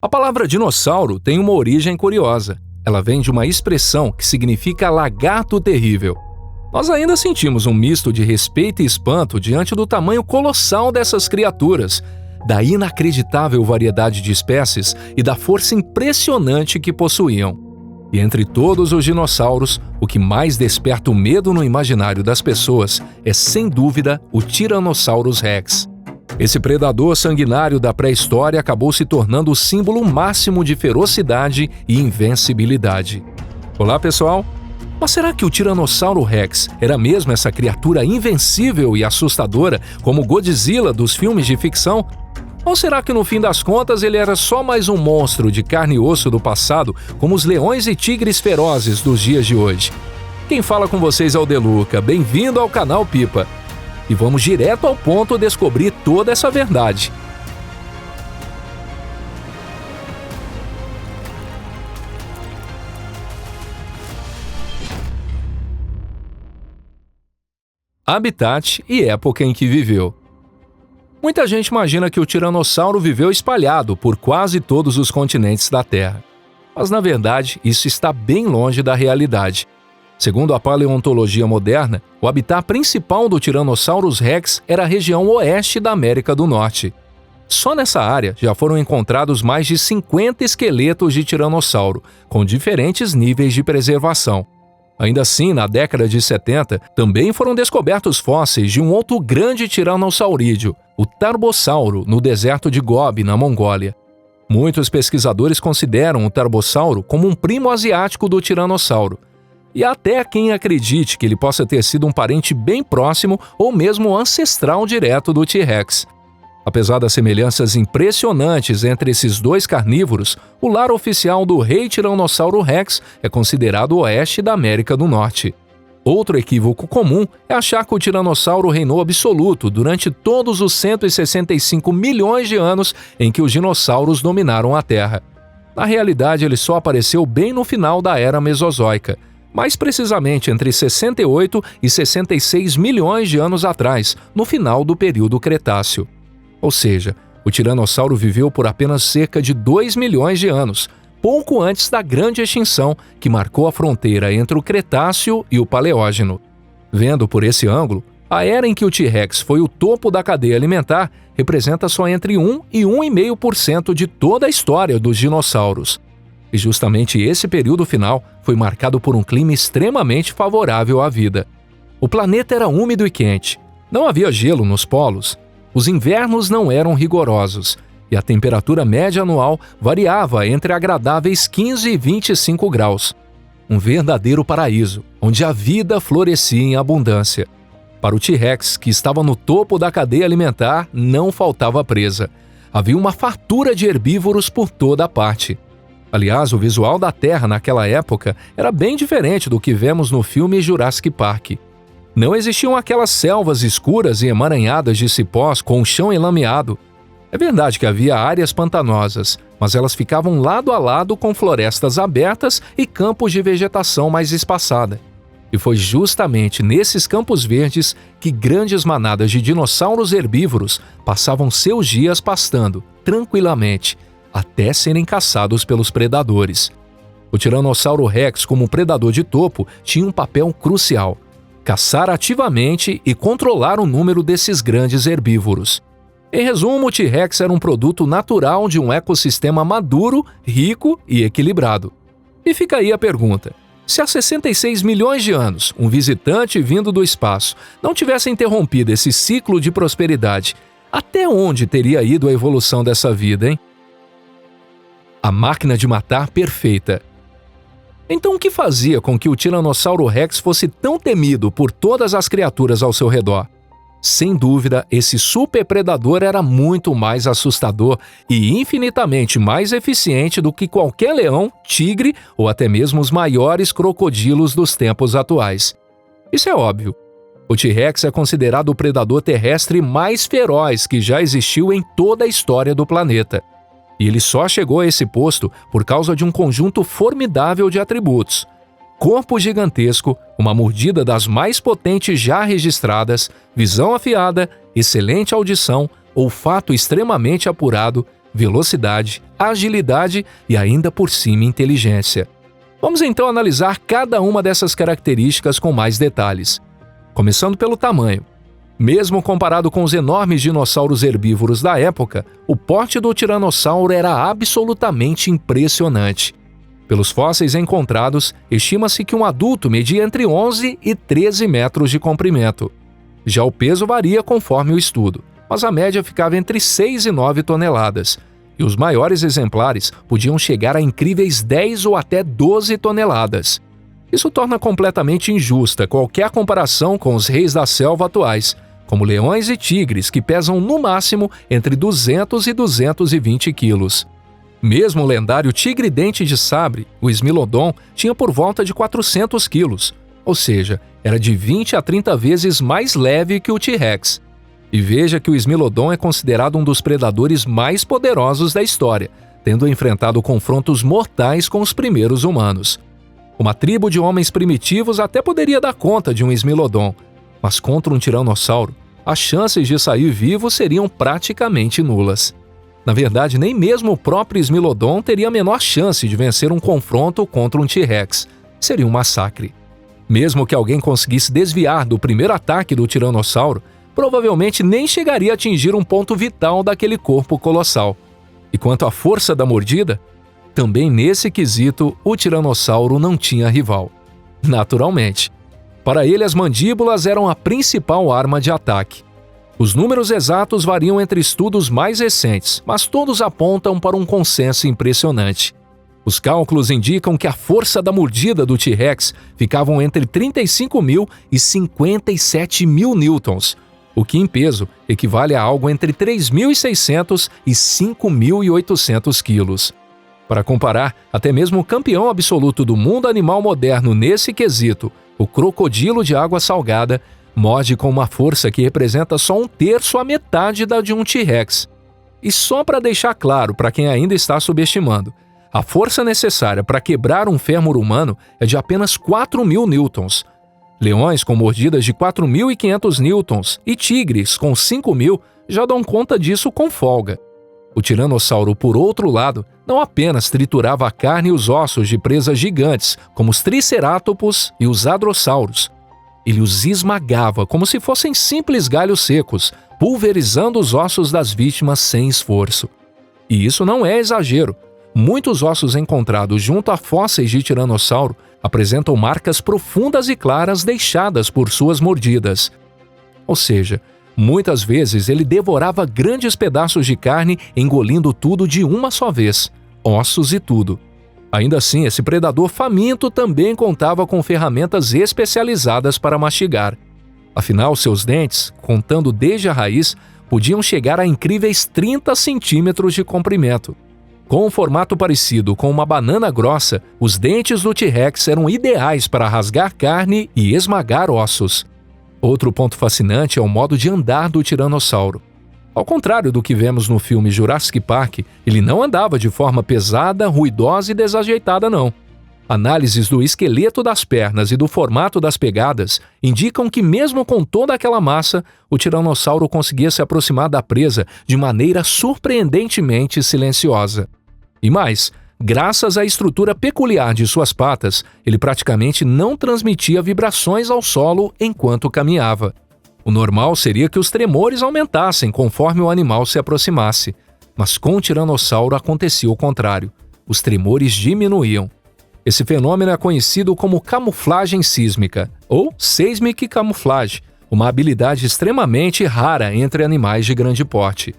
A palavra dinossauro tem uma origem curiosa. Ela vem de uma expressão que significa lagarto terrível. Nós ainda sentimos um misto de respeito e espanto diante do tamanho colossal dessas criaturas, da inacreditável variedade de espécies e da força impressionante que possuíam. E entre todos os dinossauros, o que mais desperta o medo no imaginário das pessoas é, sem dúvida, o Tyrannosaurus Rex. Esse predador sanguinário da pré-história acabou se tornando o símbolo máximo de ferocidade e invencibilidade. Olá, pessoal! Mas será que o Tiranossauro Rex era mesmo essa criatura invencível e assustadora como Godzilla dos filmes de ficção? Ou será que no fim das contas ele era só mais um monstro de carne e osso do passado, como os leões e tigres ferozes dos dias de hoje? Quem fala com vocês é o Deluca, bem-vindo ao canal Pipa. E vamos direto ao ponto descobrir toda essa verdade. Habitat e época em que viveu. Muita gente imagina que o tiranossauro viveu espalhado por quase todos os continentes da Terra. Mas, na verdade, isso está bem longe da realidade. Segundo a paleontologia moderna, o habitat principal do Tyrannosaurus Rex era a região oeste da América do Norte. Só nessa área já foram encontrados mais de 50 esqueletos de tiranossauro, com diferentes níveis de preservação. Ainda assim, na década de 70, também foram descobertos fósseis de um outro grande tiranossaurídeo, o Tarbossauro, no deserto de Gobi, na Mongólia. Muitos pesquisadores consideram o Tarbossauro como um primo asiático do tiranossauro. E há até quem acredite que ele possa ter sido um parente bem próximo ou mesmo ancestral direto do T-Rex. Apesar das semelhanças impressionantes entre esses dois carnívoros, o lar oficial do rei Tiranossauro Rex é considerado o oeste da América do Norte. Outro equívoco comum é achar que o tiranossauro reinou absoluto durante todos os 165 milhões de anos em que os dinossauros dominaram a Terra. Na realidade, ele só apareceu bem no final da Era Mesozoica, mais precisamente entre 68 e 66 milhões de anos atrás, no final do período Cretáceo. Ou seja, o tiranossauro viveu por apenas cerca de 2 milhões de anos, pouco antes da grande extinção que marcou a fronteira entre o Cretáceo e o Paleógeno. Vendo por esse ângulo, a era em que o T-Rex foi o topo da cadeia alimentar representa só entre 1 e 1,5% de toda a história dos dinossauros. E justamente esse período final foi marcado por um clima extremamente favorável à vida. O planeta era úmido e quente, não havia gelo nos polos, os invernos não eram rigorosos e a temperatura média anual variava entre agradáveis 15 e 25 graus. Um verdadeiro paraíso, onde a vida florescia em abundância. Para o T-Rex, que estava no topo da cadeia alimentar, não faltava presa. Havia uma fartura de herbívoros por toda a parte. Aliás, o visual da Terra naquela época era bem diferente do que vemos no filme Jurassic Park. Não existiam aquelas selvas escuras e emaranhadas de cipós com o chão enlameado. É verdade que havia áreas pantanosas, mas elas ficavam lado a lado com florestas abertas e campos de vegetação mais espaçada. E foi justamente nesses campos verdes que grandes manadas de dinossauros herbívoros passavam seus dias pastando, tranquilamente, até serem caçados pelos predadores. O Tiranossauro Rex, como predador de topo, tinha um papel crucial: caçar ativamente e controlar o número desses grandes herbívoros. Em resumo, o T-Rex era um produto natural de um ecossistema maduro, rico e equilibrado. E fica aí a pergunta: se há 66 milhões de anos, um visitante vindo do espaço não tivesse interrompido esse ciclo de prosperidade, até onde teria ido a evolução dessa vida, hein? A máquina de matar perfeita. Então, o que fazia com que o Tiranossauro Rex fosse tão temido por todas as criaturas ao seu redor? Sem dúvida, esse superpredador era muito mais assustador e infinitamente mais eficiente do que qualquer leão, tigre ou até mesmo os maiores crocodilos dos tempos atuais. Isso é óbvio. O T-Rex é considerado o predador terrestre mais feroz que já existiu em toda a história do planeta. E ele só chegou a esse posto por causa de um conjunto formidável de atributos: corpo gigantesco, uma mordida das mais potentes já registradas, visão afiada, excelente audição, olfato extremamente apurado, velocidade, agilidade e ainda por cima inteligência. Vamos então analisar cada uma dessas características com mais detalhes. Começando pelo tamanho. Mesmo comparado com os enormes dinossauros herbívoros da época, o porte do tiranossauro era absolutamente impressionante. Pelos fósseis encontrados, estima-se que um adulto media entre 11 e 13 metros de comprimento. Já o peso varia conforme o estudo, mas a média ficava entre 6 e 9 toneladas, e os maiores exemplares podiam chegar a incríveis 10 ou até 12 toneladas. Isso torna completamente injusta qualquer comparação com os reis da selva atuais, como leões e tigres, que pesam no máximo entre 200 e 220 quilos. Mesmo o lendário tigre-dente de sabre, o Smilodon, tinha por volta de 400 quilos, ou seja, era de 20 a 30 vezes mais leve que o T-Rex. E veja que o Smilodon é considerado um dos predadores mais poderosos da história, tendo enfrentado confrontos mortais com os primeiros humanos. Uma tribo de homens primitivos até poderia dar conta de um Smilodon, mas contra um tiranossauro, as chances de sair vivo seriam praticamente nulas. Na verdade, nem mesmo o próprio Smilodon teria a menor chance de vencer um confronto contra um T-Rex. Seria um massacre. Mesmo que alguém conseguisse desviar do primeiro ataque do tiranossauro, provavelmente nem chegaria a atingir um ponto vital daquele corpo colossal. E quanto à força da mordida, também nesse quesito o tiranossauro não tinha rival. Naturalmente. Para ele, as mandíbulas eram a principal arma de ataque. Os números exatos variam entre estudos mais recentes, mas todos apontam para um consenso impressionante. Os cálculos indicam que a força da mordida do T-Rex ficavam entre 35 mil e 57 mil newtons, o que em peso equivale a algo entre 3.600 e 5.800 quilos. Para comparar, até mesmo o campeão absoluto do mundo animal moderno nesse quesito, o crocodilo de água salgada, morde com uma força que representa só 1/3 a metade da de um T-Rex. E só para deixar claro para quem ainda está subestimando, a força necessária para quebrar um fêmur humano é de apenas 4.000 newtons. Leões com mordidas de 4.500 newtons e tigres com 5.000 já dão conta disso com folga. O tiranossauro, por outro lado, não apenas triturava a carne e os ossos de presas gigantes, como os tricerátops e os hadrossauros. Ele os esmagava como se fossem simples galhos secos, pulverizando os ossos das vítimas sem esforço. E isso não é exagero. Muitos ossos encontrados junto a fósseis de tiranossauro apresentam marcas profundas e claras deixadas por suas mordidas. Ou seja, muitas vezes ele devorava grandes pedaços de carne, engolindo tudo de uma só vez, ossos e tudo. Ainda assim, esse predador faminto também contava com ferramentas especializadas para mastigar. Afinal, seus dentes, contando desde a raiz, podiam chegar a incríveis 30 centímetros de comprimento. Com um formato parecido com uma banana grossa, os dentes do T-Rex eram ideais para rasgar carne e esmagar ossos. Outro ponto fascinante é o modo de andar do tiranossauro. Ao contrário do que vemos no filme Jurassic Park, ele não andava de forma pesada, ruidosa e desajeitada, não. Análises do esqueleto das pernas e do formato das pegadas indicam que, mesmo com toda aquela massa, o tiranossauro conseguia se aproximar da presa de maneira surpreendentemente silenciosa. E mais, graças à estrutura peculiar de suas patas, ele praticamente não transmitia vibrações ao solo enquanto caminhava. O normal seria que os tremores aumentassem conforme o animal se aproximasse, mas com o tiranossauro acontecia o contrário. Os tremores diminuíam. Esse fenômeno é conhecido como camuflagem sísmica, ou seismic camouflage, uma habilidade extremamente rara entre animais de grande porte.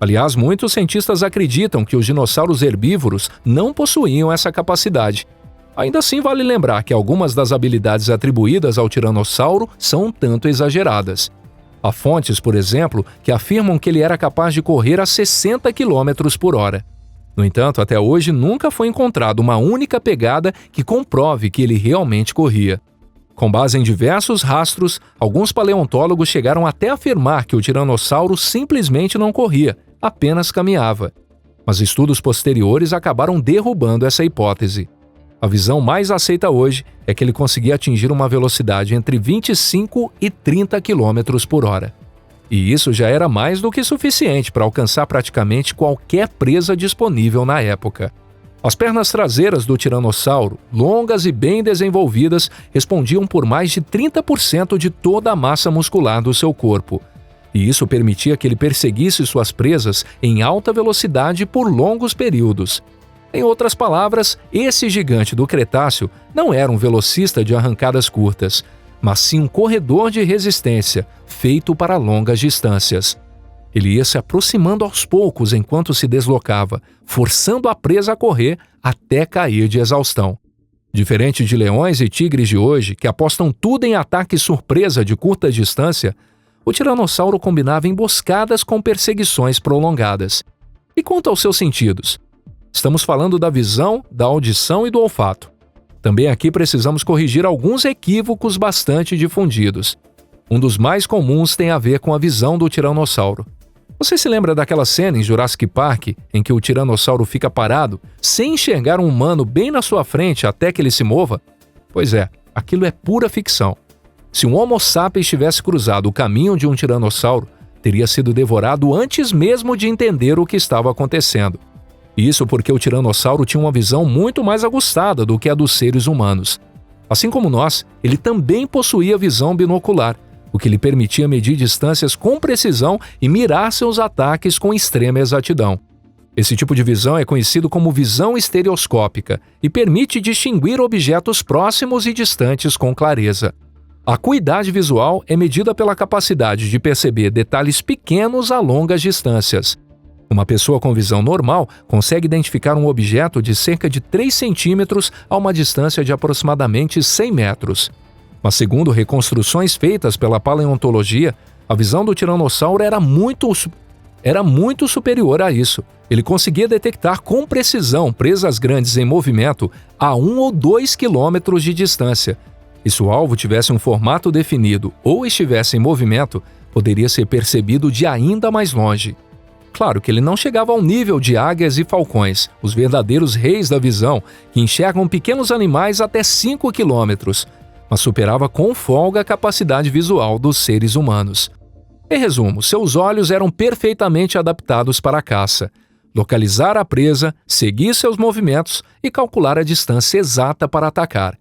Aliás, muitos cientistas acreditam que os dinossauros herbívoros não possuíam essa capacidade. Ainda assim, vale lembrar que algumas das habilidades atribuídas ao tiranossauro são um tanto exageradas. Há fontes, por exemplo, que afirmam que ele era capaz de correr a 60 km por hora. No entanto, até hoje nunca foi encontrada uma única pegada que comprove que ele realmente corria. Com base em diversos rastros, alguns paleontólogos chegaram até a afirmar que o tiranossauro simplesmente não corria, apenas caminhava. Mas estudos posteriores acabaram derrubando essa hipótese. A visão mais aceita hoje é que ele conseguia atingir uma velocidade entre 25 e 30 km por hora. E isso já era mais do que suficiente para alcançar praticamente qualquer presa disponível na época. As pernas traseiras do tiranossauro, longas e bem desenvolvidas, respondiam por mais de 30% de toda a massa muscular do seu corpo. E isso permitia que ele perseguisse suas presas em alta velocidade por longos períodos. Em outras palavras, esse gigante do Cretáceo não era um velocista de arrancadas curtas, mas sim um corredor de resistência, feito para longas distâncias. Ele ia se aproximando aos poucos enquanto se deslocava, forçando a presa a correr até cair de exaustão. Diferente de leões e tigres de hoje, que apostam tudo em ataque surpresa de curta distância, o tiranossauro combinava emboscadas com perseguições prolongadas. E quanto aos seus sentidos? Estamos falando da visão, da audição e do olfato. Também aqui precisamos corrigir alguns equívocos bastante difundidos. Um dos mais comuns tem a ver com a visão do tiranossauro. Você se lembra daquela cena em Jurassic Park em que o tiranossauro fica parado, sem enxergar um humano bem na sua frente até que ele se mova? Pois é, aquilo é pura ficção. Se um Homo sapiens tivesse cruzado o caminho de um tiranossauro, teria sido devorado antes mesmo de entender o que estava acontecendo. Isso porque o tiranossauro tinha uma visão muito mais aguçada do que a dos seres humanos. Assim como nós, ele também possuía visão binocular, o que lhe permitia medir distâncias com precisão e mirar seus ataques com extrema exatidão. Esse tipo de visão é conhecido como visão estereoscópica e permite distinguir objetos próximos e distantes com clareza. A acuidade visual é medida pela capacidade de perceber detalhes pequenos a longas distâncias. Uma pessoa com visão normal consegue identificar um objeto de cerca de 3 centímetros a uma distância de aproximadamente 100 metros. Mas segundo reconstruções feitas pela paleontologia, a visão do tiranossauro era muito superior a isso. Ele conseguia detectar com precisão presas grandes em movimento a 1 ou 2 quilômetros de distância. E se o alvo tivesse um formato definido ou estivesse em movimento, poderia ser percebido de ainda mais longe. Claro que ele não chegava ao nível de águias e falcões, os verdadeiros reis da visão, que enxergam pequenos animais até 5 quilômetros, mas superava com folga a capacidade visual dos seres humanos. Em resumo, seus olhos eram perfeitamente adaptados para a caça, localizar a presa, seguir seus movimentos e calcular a distância exata para atacar.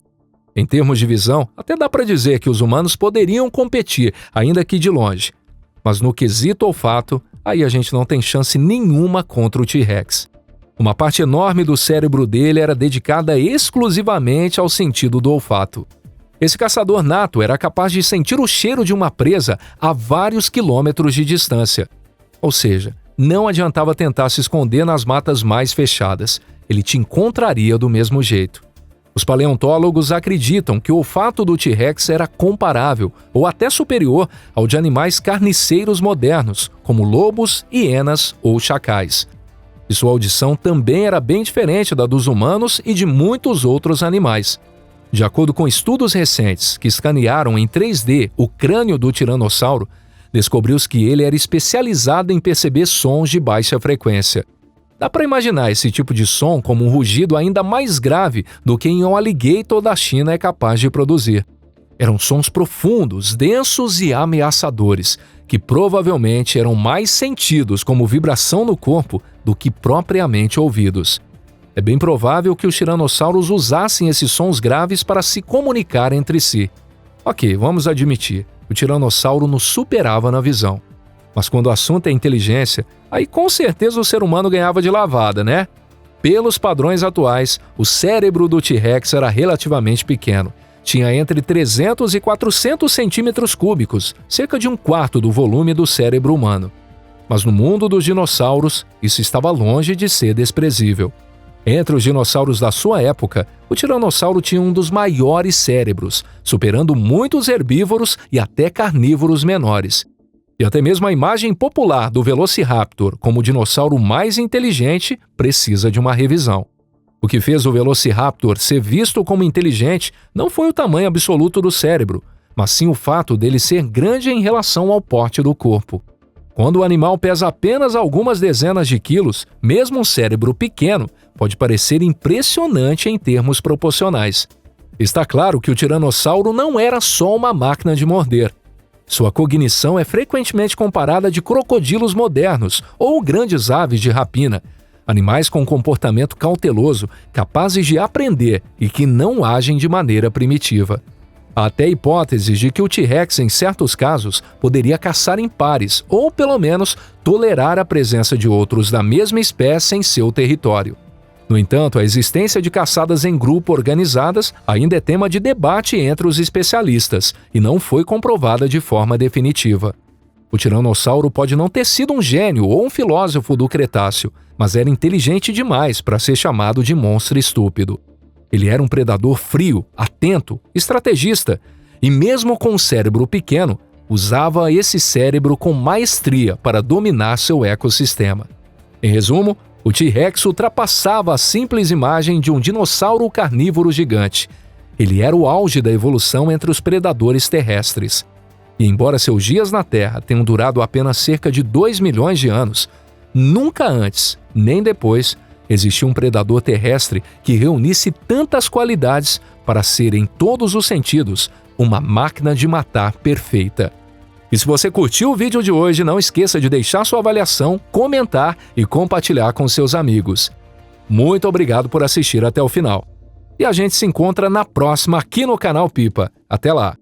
Em termos de visão, até dá para dizer que os humanos poderiam competir, ainda que de longe. Mas no quesito olfato, aí a gente não tem chance nenhuma contra o T-Rex. Uma parte enorme do cérebro dele era dedicada exclusivamente ao sentido do olfato. Esse caçador nato era capaz de sentir o cheiro de uma presa a vários quilômetros de distância. Ou seja, não adiantava tentar se esconder nas matas mais fechadas. Ele te encontraria do mesmo jeito. Os paleontólogos acreditam que o olfato do T-Rex era comparável ou até superior ao de animais carniceiros modernos, como lobos, hienas ou chacais. E sua audição também era bem diferente da dos humanos e de muitos outros animais. De acordo com estudos recentes que escanearam em 3D o crânio do tiranossauro, descobriu-se que ele era especializado em perceber sons de baixa frequência. Dá para imaginar esse tipo de som como um rugido ainda mais grave do que um alligator da China é capaz de produzir. Eram sons profundos, densos e ameaçadores, que provavelmente eram mais sentidos como vibração no corpo do que propriamente ouvidos. É bem provável que os tiranossauros usassem esses sons graves para se comunicar entre si. Ok, vamos admitir, o tiranossauro nos superava na visão. Mas quando o assunto é inteligência, aí com certeza o ser humano ganhava de lavada, né? Pelos padrões atuais, o cérebro do T-Rex era relativamente pequeno. Tinha entre 300 e 400 centímetros cúbicos, cerca de um quarto do volume do cérebro humano. Mas no mundo dos dinossauros, isso estava longe de ser desprezível. Entre os dinossauros da sua época, o tiranossauro tinha um dos maiores cérebros, superando muitos herbívoros e até carnívoros menores. E até mesmo a imagem popular do Velociraptor como o dinossauro mais inteligente precisa de uma revisão. O que fez o Velociraptor ser visto como inteligente não foi o tamanho absoluto do cérebro, mas sim o fato dele ser grande em relação ao porte do corpo. Quando o animal pesa apenas algumas dezenas de quilos, mesmo um cérebro pequeno pode parecer impressionante em termos proporcionais. Está claro que o tiranossauro não era só uma máquina de morder. Sua cognição é frequentemente comparada a de crocodilos modernos ou grandes aves de rapina, animais com comportamento cauteloso, capazes de aprender e que não agem de maneira primitiva. Há até hipóteses de que o T-Rex, em certos casos, poderia caçar em pares ou, pelo menos, tolerar a presença de outros da mesma espécie em seu território. No entanto, a existência de caçadas em grupo organizadas ainda é tema de debate entre os especialistas e não foi comprovada de forma definitiva. O tiranossauro pode não ter sido um gênio ou um filósofo do Cretáceo, mas era inteligente demais para ser chamado de monstro estúpido. Ele era um predador frio, atento, estrategista e, mesmo com um cérebro pequeno, usava esse cérebro com maestria para dominar seu ecossistema. Em resumo, o T-Rex ultrapassava a simples imagem de um dinossauro carnívoro gigante. Ele era o auge da evolução entre os predadores terrestres. E embora seus dias na Terra tenham durado apenas cerca de 2 milhões de anos, nunca antes, nem depois, existiu um predador terrestre que reunisse tantas qualidades para ser, em todos os sentidos, uma máquina de matar perfeita. E se você curtiu o vídeo de hoje, não esqueça de deixar sua avaliação, comentar e compartilhar com seus amigos. Muito obrigado por assistir até o final. E a gente se encontra na próxima aqui no canal Pipa. Até lá!